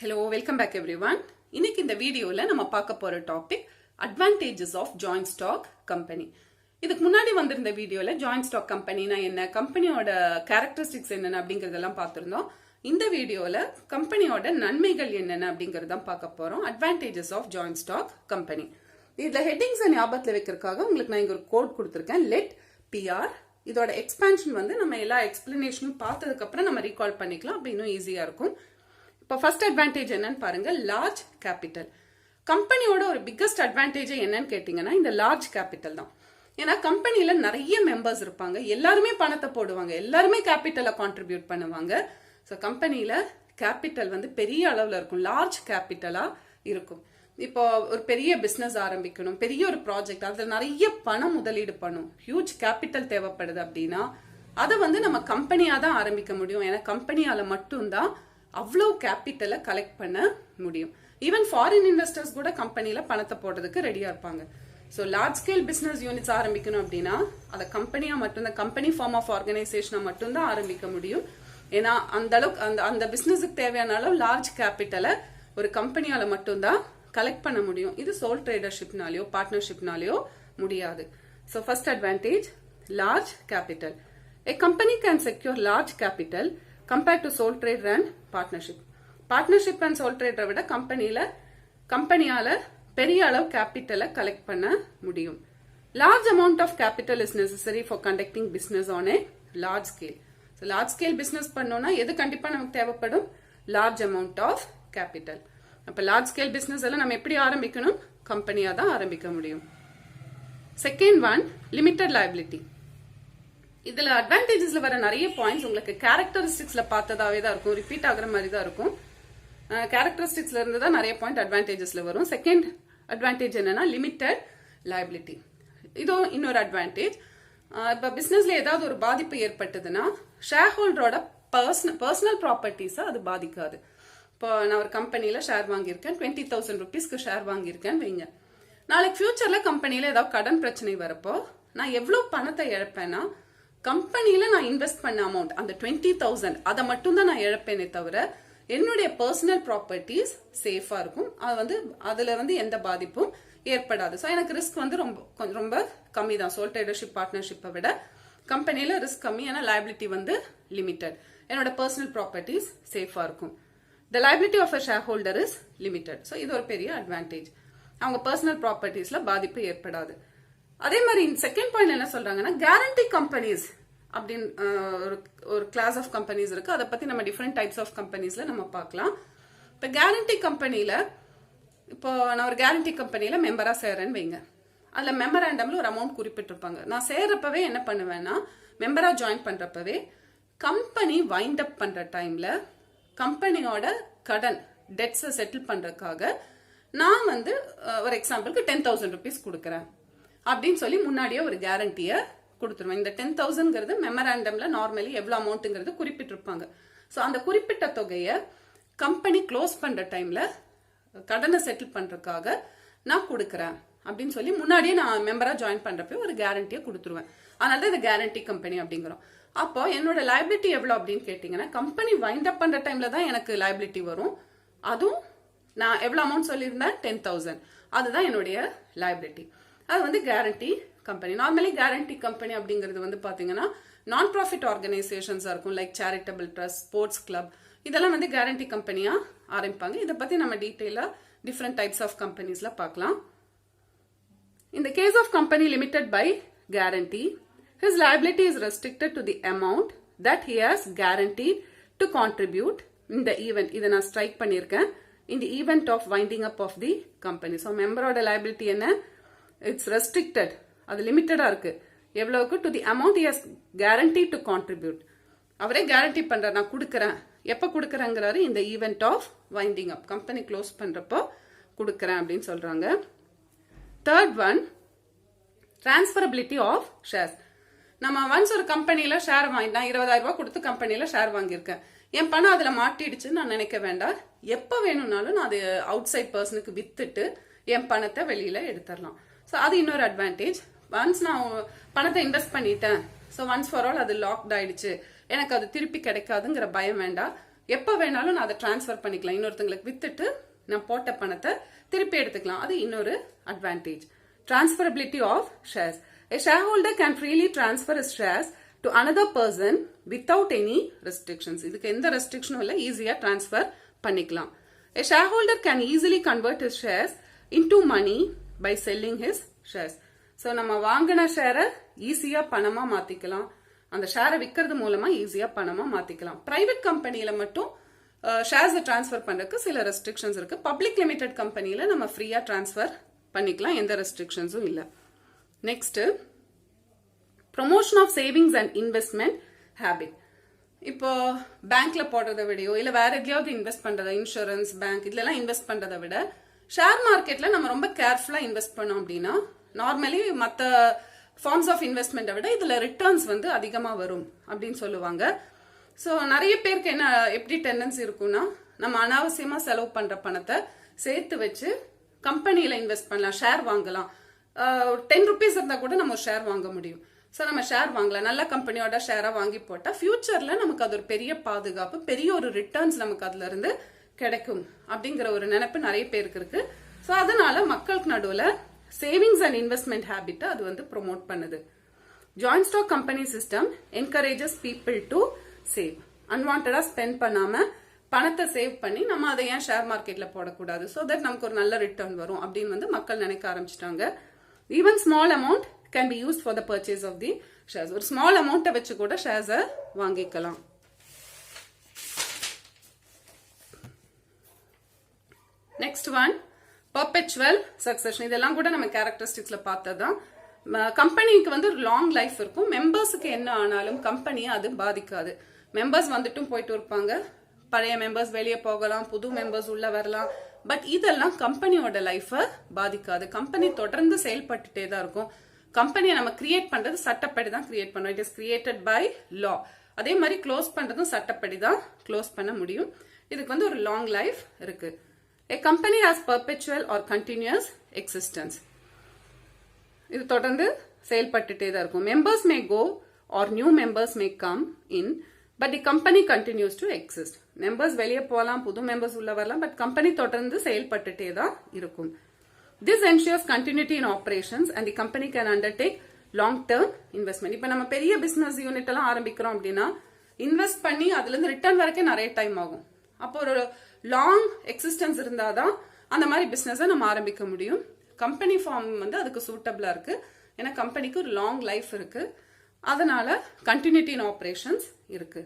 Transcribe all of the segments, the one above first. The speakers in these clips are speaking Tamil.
Hello, welcome back everyone. இன்னைக்கு இந்த வீடியோல நம்ம பார்க்க போற topic advantages of joint stock company. இதுக்கு முன்னாடி வந்திருந்த வீடியோல joint stock companyனா என்ன, கம்பெனியோட characteristics என்னென்ன அப்படிங்கறதெல்லாம் பார்த்திருந்தோம். இந்த வீடியோல கம்பெனியோட நன்மைகள் என்னென்ன அப்படிங்கறத பார்க்க போறோம். advantages of joint stock company. இதுல ஹெட்டிங்ஸ் ஞாபகத்துல வைக்கிறதுக்காக உங்களுக்கு நான் இங்க ஒரு கோட் கொடுத்திருக்கேன். let PR. இதோட எக்ஸ்பான்ஷன் வந்து நம்ம எல்லா எக்ஸ்பிளனேஷனும் பார்த்ததுக்கு அப்புறம் நம்ம ரீகால் பண்ணிக்கலாம். அப்படி இன்னும் ஈஸியா இருக்கும். இப்போ ஃபர்ஸ்ட் அட்வான்டேஜ் என்னன்னு பாருங்க, லார்ஜ் கேபிட்டல். கம்பெனியோட ஒரு பிக்கஸ்ட் அட்வான்டேஜ் என்னன்னு கேட்டீங்கன்னா இந்த லார்ஜ் கேபிட்டல் தான். ஏன்னா கம்பெனில நிறைய மெம்பர்ஸ் இருப்பாங்க, எல்லாருமே பணத்தை போடுவாங்க, எல்லாருமே கேபிட்டலை கான்ட்ரிபியூட் பண்ணுவாங்க. ஸோ கம்பெனில கேபிட்டல் வந்து பெரிய அளவில் இருக்கும், லார்ஜ் கேபிட்டலா இருக்கும். இப்போ ஒரு பெரிய பிசினஸ் ஆரம்பிக்கணும், பெரிய ஒரு ப்ராஜெக்ட், அதுல நிறைய பணம் முதலீடு பண்ணும், ஹியூஜ் கேபிட்டல் தேவைப்படுது அப்படின்னா அதை வந்து நம்ம கம்பெனியா தான் ஆரம்பிக்க முடியும். ஏன்னா கம்பெனியால மட்டும்தான் அவ்வளோ கேபிட்டலை கலெக்ட் பண்ண முடியும். ஈவன் ஃபாரின் இன்வெஸ்டர்ஸ் கூட கம்பெனில பணத்தை போடுறதுக்கு ரெடியா இருப்பாங்க. So large scale business units ஆரம்பிக்கணும் அப்படின்னா அதை கம்பெனியா மட்டும்தான், கம்பெனி ஃபார்ம் ஆஃப் ஆர்கனைசேஷனா மட்டும்தான் ஆரம்பிக்க முடியும். ஏன்னா அந்த அளவுக்கு அந்த பிசினஸுக்கு தேவையான அளவு லார்ஜ் கேபிட்டலை ஒரு கம்பெனியால மட்டும்தான் கலெக்ட் பண்ண முடியும். இது சோல் ட்ரேடர்ஷிப்னாலேயோ பார்ட்னர்ஷிப்னாலேயோ முடியாது. So first advantage, large capital. A company can secure large capital compared to sole trader and partnership. Partnership and sole trader விட கம்பெனியால பெரிய அளவு கேபிட்டலை கலெக்ட் பண்ண முடியும். Large amount of capital is necessary for conducting business on a large scale. So large scale business பண்ணோம்னா எது கண்டிப்பா நமக்கு தேவைப்படும்? Large amount of capital. அப்ப large scale business எல்லாம் நம்ம எப்படி ஆரம்பிக்கணும்? கம்பெனியா தான் ஆரம்பிக்க முடியும். Second one, limited liability. இதுல அட்வான்டேஜஸ்ல வர நிறைய பாயிண்ட்ஸ் உங்களுக்கு கேரக்டரிஸ்டிக்ஸ்ல பார்த்ததாவே தான் இருக்கும், ரிப்பீட் ஆகுற மாதிரி தான் இருக்கும். கேரக்டரிஸ்டிக்ஸ்ல இருந்து தான் நிறைய பாயிண்ட் அட்வான்டேஜஸ்ல வரும். செகண்ட் அட்வான்டேஜ் என்னன்னா லிமிட்டட் லைபிலிட்டி. இதோ இன்னொரு அட்வான்டேஜ். இப்ப பிசினஸ்ல ஏதாவது ஒரு பாதிப்பு ஏற்பட்டதுன்னா ஷேர் ஹோல்டரோட பர்சனல் ப்ராப்பர்ட்டிஸை அது பாதிக்காது. இப்போ நான் ஒரு கம்பெனில ஷேர் வாங்கியிருக்கேன், 20,000 rupeesக்கு ஷேர் வாங்கியிருக்கேன் வைங்க. நாளைக்கு ஃபியூச்சர்ல கம்பெனில ஏதாவது கடன் பிரச்சனை வரப்போ நான் எவ்வளவு பணத்தை இழப்பேன்னா கம்பெனில நான் இன்வெஸ்ட் பண்ண அமௌண்ட் அந்த 20,000 அதை மட்டும் தான் நான் இழப்பேனே தவிர என்னுடைய பர்சனல் ப்ராப்பர்ட்டிஸ் சேஃபா இருக்கும். அதுல வந்து எந்த பாதிப்பும் ஏற்படாது. ஸோ எனக்கு ரிஸ்க் வந்து ரொம்ப கம்மி தான். சோல் ட்ரேடர்ஷிப் பார்ட்னர்ஷிப்பை விட கம்பெனில ரிஸ்க் கம்மி. ஏன்னா லைபிலிட்டி வந்து லிமிட்டட், என்னோட பர்சனல் ப்ராப்பர்ட்டிஸ் சேஃபா இருக்கும். The liability of a shareholder is limited. So இது ஒரு பெரிய அட்வான்டேஜ், அவங்க பர்சனல் ப்ராப்பர்ட்டிஸ்ல பாதிப்பு ஏற்படாது. அதே மாதிரி செகண்ட் பாயிண்ட் என்ன சொல்றாங்கன்னா கேரண்டி கம்பெனிஸ் அப்படின்னு ஒரு கிளாஸ் ஆஃப் கம்பெனிஸ் இருக்கு. அதை பத்தி நம்ம டிஃப்ரெண்ட் டைப்ஸ் ஆஃப் கம்பெனிஸ்ல நம்ம பார்க்கலாம். இப்ப கேரண்டி கம்பெனில இப்போ நான் ஒரு கேரண்டி கம்பெனில மெம்பரா சேரேன்னு வைங்க. அதுல மெமராண்டம்ல ஒரு அமௌண்ட் குறிப்பிட்டிருப்பாங்க. நான் சேர்றப்பவே என்ன பண்ணுவேன்னா மெம்பரா ஜாயின் பண்றப்பவே கம்பெனி வைண்ட் அப் பண்ற டைம்ல கம்பெனியோட கடன் டெட்ஸை செட்டில் பண்றதுக்காக நான் வந்து ஒரு எக்ஸாம்பிளுக்கு 10,000 rupees கொடுக்குறேன் அப்படின்னு சொல்லி முன்னாடியே ஒரு கேரண்டிய கொடுத்துருவேன். இந்த 10,000ங்கிறது மெமராண்டம்ல நார்மலி எவ்வளவு அமௌண்ட்ங்கிறது குறிப்பிட்டிருப்பாங்க. ஸோ அந்த குறிப்பிட்ட தொகையை கம்பெனி க்ளோஸ் பண்ற டைம்ல கடனை செட்டில் பண்றதுக்காக நான் கொடுக்குறேன் அப்படின்னு சொல்லி முன்னாடியே நான் மெம்பரா ஜாயின் பண்றப்ப ஒரு கேரண்டியை கொடுத்துருவேன். அதனால தான் இது கேரண்டி கம்பெனி அப்படிங்கிறோம். அப்போ என்னோட லைபிலிட்டி எவ்வளவு அப்படின்னு கேட்டீங்கன்னா கம்பெனி வைண்ட் அப் பண்ற டைம்ல தான் எனக்கு லைபிலிட்டி வரும். அதுவும் நான் எவ்வளவு அமௌண்ட் சொல்லியிருந்தேன் 10,000, அதுதான் என்னுடைய லைபிலிட்டி. அது வந்து guarantee company. Normally guarantee company அப்படிங்கிறது வந்து பாத்தீங்கன்னா நான் ப்ராஃபிட் ஆர்கனைசேஷன்ஸா இருக்கும், like charitable trust, sports club, இதெல்லாம் வந்து கேரண்டி கம்பெனியா ஆரம்பிப்பாங்க. இதை பத்தி நம்ம டீட்டெயிலா டிஃப்ரெண்ட் டைப்ஸ் ஆஃப் கம்பெனிஸ்ல பார்க்கலாம். இந்த case of company limited by guarantee, his liability is restricted to the amount that he has guaranteed to contribute in the event. இதை நான் ஸ்ட்ரைக் பண்ணியிருக்கேன். in the event of winding up of the company. So மெம்பரோட liability என்ன? இட்ஸ் ரெஸ்ட்ரிக்டட், அது லிமிட்டடா இருக்கு. எவ்வளவுக்கு? To the amount he has guaranteed to contribute. அவரே கேரண்டி பண்றாரு, நான் கொடுக்கறேன். எப்ப கொடுக்கறேங்கிறாரு? இந்த event of winding up, company close பண்றப்போ கொடுக்கறேன் அப்படின்னு சொல்றாங்க. Third one, transferability of shares. நம்ம ஒன்ஸ் ஒரு கம்பெனில ஷேர் வாங்கினா 20,000 ரூபாய் கொடுத்து கம்பெனில ஷேர் வாங்கியிருக்கேன், என் பணம் அதுல மாட்டிடுச்சுன்னு நான் நினைக்க வேண்டாம். எப்ப வேணும்னாலும் நான் அது அவுட் சைட் பர்சனுக்கு வித்துட்டு என் பணத்தை வெளியில எடுத்துடலாம். ஸோ அது இன்னொரு அட்வான்டேஜ். ஒன்ஸ் நான் பணத்தை இன்வெஸ்ட் பண்ணிட்டேன், ஸோ ஒன்ஸ் ஃபார் ஆல் அது லாக்ட் ஆயிடுச்சு, எனக்கு அது திருப்பி கிடைக்காதுங்கிற பயம் வேண்டாம். எப்ப வேணாலும் நான் அதை டிரான்ஸ்ஃபர் பண்ணிக்கலாம், இன்னொருத்தங்களுக்கு வித்துட்டு நான் போட்ட பணத்தை திருப்பி எடுத்துக்கலாம். அது இன்னொரு advantage. Transferability of shares. A shareholder can freely transfer his shares to another person without any restrictions. இதுக்கு எந்த ரெஸ்ட்ரிக்ஷனும் இல்லை, ஈஸியா டிரான்ஸ்ஃபர் பண்ணிக்கலாம். A shareholder can easily convert his shares into money by selling his shares. So நம்ம வாங்கின ஷேரை ஈஸியா பணமா மாத்திக்கலாம், அந்த ஷேரை விற்கிறது மூலமா ஈஸியா பணமா மாத்திக்கலாம். பிரைவேட் கம்பெனியில மட்டும் ஷேர்ஸை டிரான்ஸ்ஃபர் பண்றதுக்கு சில ரெஸ்ட்ரிக்ஷன்ஸ் இருக்கு. பப்ளிக் லிமிடெட் கம்பெனியில நம்ம ஃப்ரீயா டிரான்ஸ்ஃபர் பண்ணிக்கலாம், எந்த ரெஸ்ட்ரிக்ஷன்ஸும் இல்லை. Next, promotion of savings and investment habit. இப்போ பேங்க்ல போடுறதை விடையோ இல்ல வேற எதுலயாவது இன்வெஸ்ட் பண்றதா, இன்சூரன்ஸ், பேங்க் இதுல இன்வெஸ்ட் பண்றதை விட ஷேர் மார்க்கெட்ல நம்ம ரொம்ப கேர்ஃபுல்லா இன்வெஸ்ட் பண்ணோம் அப்படின்னா நார்மலி மற்ற ஃபார்ம்ஸ் ஆஃப் இன்வெஸ்ட்மெண்ட்டை விட இதுல ரிட்டர்ன்ஸ் வந்து அதிகமா வரும் அப்படின்னு சொல்லுவாங்க. ஸோ நிறைய பேருக்கு என்ன எப்படி டெண்டன்சி இருக்கும்னா, நம்ம அனாவசியமா செலவு பண்ற பணத்தை சேர்த்து வச்சு கம்பெனியில இன்வெஸ்ட் பண்ணலாம், ஷேர் வாங்கலாம். 10 rupees இருந்தா கூட நம்ம ஷேர் வாங்க முடியும். ஸோ நம்ம ஷேர் வாங்கலாம், நல்ல கம்பெனியோட ஷேரா வாங்கி போட்டா ஃபியூச்சர்ல நமக்கு அது ஒரு பெரிய பாதுகாப்பு, பெரிய ஒரு ரிட்டர்ன்ஸ் நமக்கு அதுல இருந்து கிடைக்கும் அப்படிங்கிற ஒரு நினைப்பு நிறைய பேருக்கு இருக்கு. ஸோ அதனால மக்களுக்கு நடுவுல சேவிங்ஸ் அண்ட் இன்வெஸ்ட்மெண்ட் ஹேபிட் அது வந்து ப்ரொமோட் பண்ணுது. Joint stock company system encourages people to save. அன்வான்டா ஸ்பெண்ட் பண்ணாம பணத்தை சேவ் பண்ணி நம்ம அதை ஏன் ஷேர் மார்க்கெட்ல போடக்கூடாது, ஸோ தட் நமக்கு ஒரு நல்ல ரிட்டர்ன் வரும் அப்படின்னு வந்து மக்கள் நினைக்க ஆரம்பிச்சிட்டாங்க. Even small amount can be used for the purchase of the shares. ஒரு ஸ்மால் அமௌண்ட்டை வச்சு கூட ஷேர்ஸை வாங்கிக்கலாம். Next one, perpetual succession. இதெல்லாம் கூட நம்ம கேரக்டரிஸ்டிக்ஸ்ல பார்த்ததுதான். கம்பெனிக்கு வந்து ஒரு லாங் லைஃப் இருக்கும். மெம்பர்ஸுக்கு என்ன ஆனாலும் கம்பெனியை அது பாதிக்காது. மெம்பர்ஸ் வந்துட்டும் போயிட்டு இருப்பாங்க, பழைய மெம்பர்ஸ் வெளியே போகலாம், புது மெம்பர்ஸ் உள்ள வரலாம். பட் இதெல்லாம் கம்பெனியோட லைஃபை பாதிக்காது. கம்பெனி தொடர்ந்து செயல்பட்டுட்டே தான் இருக்கும். கம்பெனியை நம்ம கிரியேட் பண்றது சட்டப்படி தான் கிரியேட் பண்ணோம். It is created by law. அதே மாதிரி க்ளோஸ் பண்றதும் சட்டப்படி தான் க்ளோஸ் பண்ண முடியும். இதுக்கு வந்து ஒரு லாங் லைஃப் இருக்கு. A company has perpetual or continuous existence. இது தொடர்ந்து செயல்பட்டுட்டே தான் இருக்கும். Members may go or new members may come in, but the company continues to exist. Members வெளியே போகலாம், புது மெம்பர்ஸ் உள்ள வரலாம், பட் கம்பெனி தொடர்ந்து செயல்பட்டுட்டே தான் இருக்கும். This ensures continuity in operations and the company can undertake long-term investment. இப்போ நம்ம பெரிய பிசினஸ் யூனிட் எல்லாம் ஆரம்பிக்கிறோம் அப்படின்னா இன்வெஸ்ட் பண்ணி அதுல இருந்து ரிட்டர்ன் வரைக்கும் நிறைய டைம் ஆகும். அப்போ ஒரு லாங் எக்ஸிஸ்டன்ஸ் இருந்தாதான் அந்த மாதிரி பிசினஸை நம்ம ஆரம்பிக்க முடியும். கம்பெனி ஃபார்ம் வந்து அதுக்கு சூட்டபிளா இருக்கு, ஏன்னா கம்பெனிக்கு ஒரு லாங் லைஃப் இருக்கு, அதனால கண்டினியூட்டி இன் ஆபரேஷன்ஸ் இருக்கு.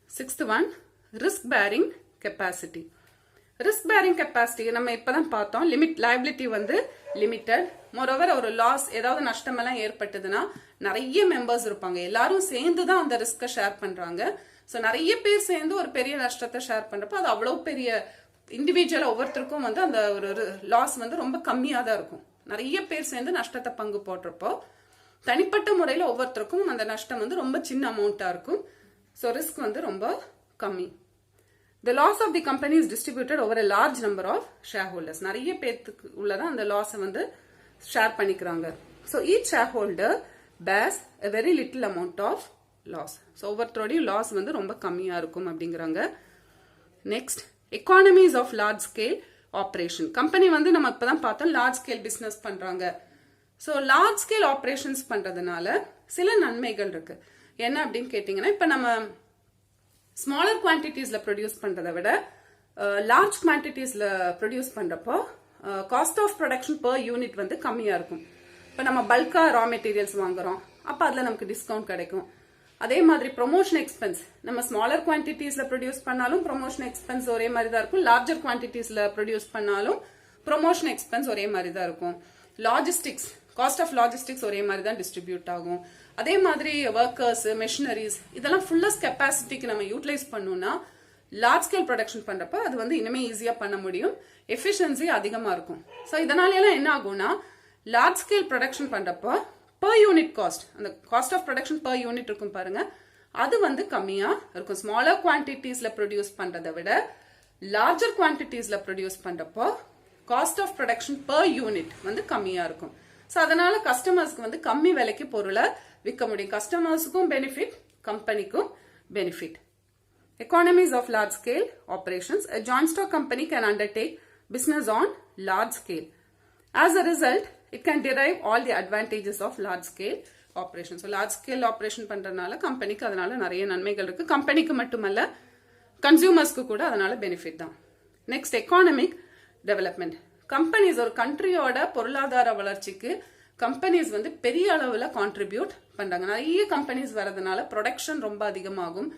6th one, risk bearing capacity. Risk bearing capacity நம்ம இப்பதான் பார்த்தோம். லைபிலிட்டி வந்து லிமிட்டட். மோரோவர் ஒரு லாஸ், ஏதாவது நஷ்டம் எல்லாம் ஏற்பட்டதுன்னா நிறைய மெம்பர்ஸ் இருப்பாங்க, எல்லாரும் சேர்ந்து தான் அந்த ரிஸ்கை ஷேர் பண்றாங்க. ஸோ நிறைய பேர் சேர்ந்து ஒரு பெரிய நஷ்டத்தை ஷேர் பண்றப்போ அது அவ்வளவு பெரிய இண்டிவிஜுவலா ஒவ்வொருத்தருக்கும் வந்து அந்த ஒரு லாஸ் வந்து ரொம்ப கம்மியா தான் இருக்கும். நிறைய பேர் சேர்ந்து நஷ்டத்தை பங்கு போடுறப்போ தனிப்பட்ட முறையில ஒவ்வொருத்தருக்கும் அந்த நஷ்டம் வந்து ரொம்ப சின்ன அமௌண்டா இருக்கும். ஸோ ரிஸ்க் வந்து ரொம்ப கம்மி. The loss of the company is distributed over a large number of shareholders. நிறைய பேருக்கு உள்ளதான் அந்த லாஸை வந்து ஷேர் பண்ணிக்கிறாங்க. So each shareholder bears a very little amount of loss. So ஒவ்வொருத்தரோடையும் லாஸ் வந்து ரொம்ப கம்மியா இருக்கும் அப்படிங்கிறாங்க. Next, economies of large scale operation. Company வந்து நம்ம இப்பதான் பார்த்தோம் லார்ஜ் ஸ்கேல் பிசினஸ் பண்றாங்க. ஸோ லார்ஜ் ஸ்கேல் ஆப்ரேஷன்ஸ் பண்றதுனால சில நன்மைகள் இருக்கு. என்ன அப்படின்னு கேட்டீங்கன்னா, இப்ப நம்ம ஸ்மாலர் குவான்டிட்டிஸ்ல ப்ரொடியூஸ் பண்றதை விட லார்ஜ் குவான்டிட்டிஸ்ல ப்ரொடியூஸ் பண்றப்போ cost of production per unit வந்து கம்மியா இருக்கும். இப்ப நம்ம பல்கா ரா மெட்டீரியல்ஸ் வாங்குறோம், அப்ப அதுல நமக்கு டிஸ்கவுண்ட் கிடைக்கும். அதே மாதிரி ப்ரொமோஷன் எக்ஸ்பென்ஸ் நம்ம ஸ்மாலர் குவான்டிட்டிஸ்ல ப்ரொடியூஸ் பண்ணாலும் ப்ரொமோஷன் எக்ஸ்பென்ஸ் ஒரே மாதிரி தான் இருக்கும். லார்ஜர் குவான்டிட்டிஸ்ல ப்ரொடியூஸ் பண்ணாலும் ப்ரொமோஷன் எக்ஸ்பென்ஸ் ஒரே மாதிரி தான் இருக்கும். லாஜிஸ்டிக்ஸ், காஸ்ட் ஆஃப் லாஜிஸ்டிக்ஸ் ஒரே மாதிரி தான் டிஸ்ட்ரிபியூட் ஆகும். அதே மாதிரி ஒர்க்கர்ஸ், மெஷினரிஸ் இதெல்லாம் ஃபுல்லஸ்ட் கெப்பாசிட்டிக்கு நம்ம யூட்டிலைஸ் பண்ணோம்னா லார்ஜ் ஸ்கேல் ப்ரொடக்ஷன் பண்றப்ப அது வந்து இனிமே ஈஸியா பண்ண முடியும், எஃபிஷியன்சி அதிகமா இருக்கும். ஸோ இதனால எல்லாம் என்ன ஆகும்னா, லார்ஜ் ஸ்கேல் ப்ரொடக்ஷன் பண்றப்போ பர் யூனிட் காஸ்ட், அந்த cost of production per unit இருக்கும் பாருங்க, அது வந்து கம்மியா இருக்கும். ஸ்மாலர் குவான்டிட்டிஸ்ல ப்ரொடியூஸ் பண்றதை விட லார்ஜர் குவான்டிட்டிஸ்ல ப்ரொடியூஸ் பண்றப்போ cost of production per unit வந்து கம்மியா இருக்கும். ஸோ அதனால கஸ்டமர்ஸ்க்கு வந்து கம்மி விலைக்கு பொருளை விற்க முடியும். கஸ்டமர்ஸுக்கும் பெனிஃபிட், கம்பெனிக்கும் benefit. Economies of large scale operations. A joint stock company can undertake business on large scale. As a result, it can derive all the advantages of large scale operations. So large scale operation பண்றனால கம்பெனிக்கு அதனால நிறைய நன்மைகள் இருக்கு. கம்பெனிக்கு மட்டுமல்ல கன்சியூமர்ஸ்க்கு கூட அதனால பெனிஃபிட் தான். Next economic development. கம்பெனிஸ் ஒரு கண்ட்ரியோட பொருளாதார வளர்ச்சிக்கு கம்பெனிஸ் வந்து பெரிய அளவுல கான்ட்ரிபியூட் பண்றாங்க. நிறைய கம்பெனிஸ் வரதுனால ப்ரொடக்ஷன் ரொம்ப அதிகமாகும்,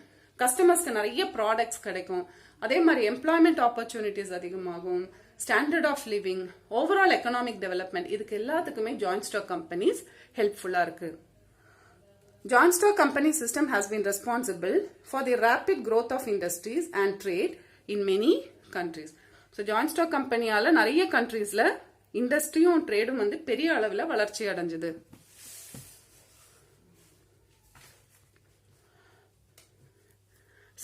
கஸ்டமர்ஸ்க்கு நிறைய ப்ராடக்ட்ஸ் கிடைக்கும், அதே மாதிரி எம்ப்ளாய்மெண்ட் ஆப்பர்ச்சுனிட்டிஸ் அதிகமாகும், standard of living, overall economic development, இதுக்கு எல்லாத்துக்குமே ஜாயிண்ட் ஸ்டாக் கம்பெனிஸ் ஹெல்ப்ஃபுல்லா இருக்கு. Joint stock company system has been responsible for the rapid growth of industries and trade in many countries. So joint stock companyயால நிறைய countriesல இண்டஸ்ட்ரியும் ட்ரேடும் வந்து பெரிய அளவுல வளர்ச்சி அடைஞ்சது.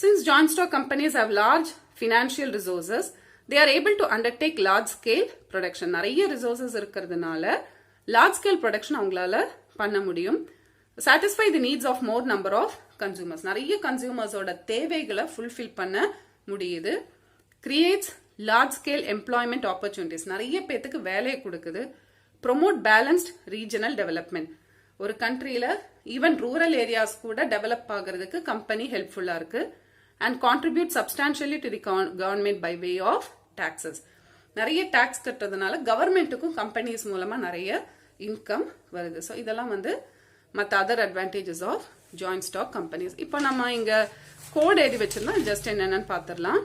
Since joint stock companies have large financial resources, they are able to undertake large scale production. நிறைய resources இருக்கிறதுனால large scale production அவங்களால பண்ண முடியும். Satisfy the needs of more number of consumers. நிறைய கன்சியூமர்ஸோட தேவைகளை ஃபுல்ஃபில் பண்ண முடியுது. Creates large scale employment opportunities. நிறைய பேத்துக்கு வேலையை கொடுக்குது. Promote balanced regional development. ஒரு கண்ட்ரியில ஈவன் ரூரல் ஏரியாஸ் கூட டெவலப் ஆகிறதுக்கு கம்பெனி ஹெல்ப்ஃபுல்லா இருக்கு. And contribute substantially to the government by way of taxes. நிறைய டாக்ஸ் கட்டுறதுனால கவர்மெண்ட்டுக்கும் கம்பெனிஸ் மூலமா நிறைய இன்கம் வருது. ஸோ இதெல்லாம் வந்து மற்ற other advantages of joint stock companies. இப்போ நம்ம இங்க கோட் எழுதி வச்சிருந்தோம், ஜஸ்ட் என்னன்னு பார்த்துடலாம்.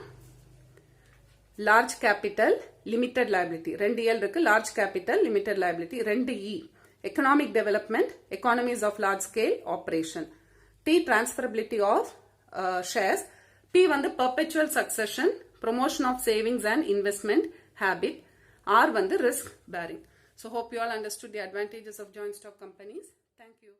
Large capital limited liability 2 L இருக்கு. Large capital limited liability 2 E. Economic development, economies of large scale operation. T transferability of shares. P வந்து perpetual succession, promotion of savings and investment habit. R வந்து risk bearing. So hope you all understood the advantages of joint stock companies. Thank you.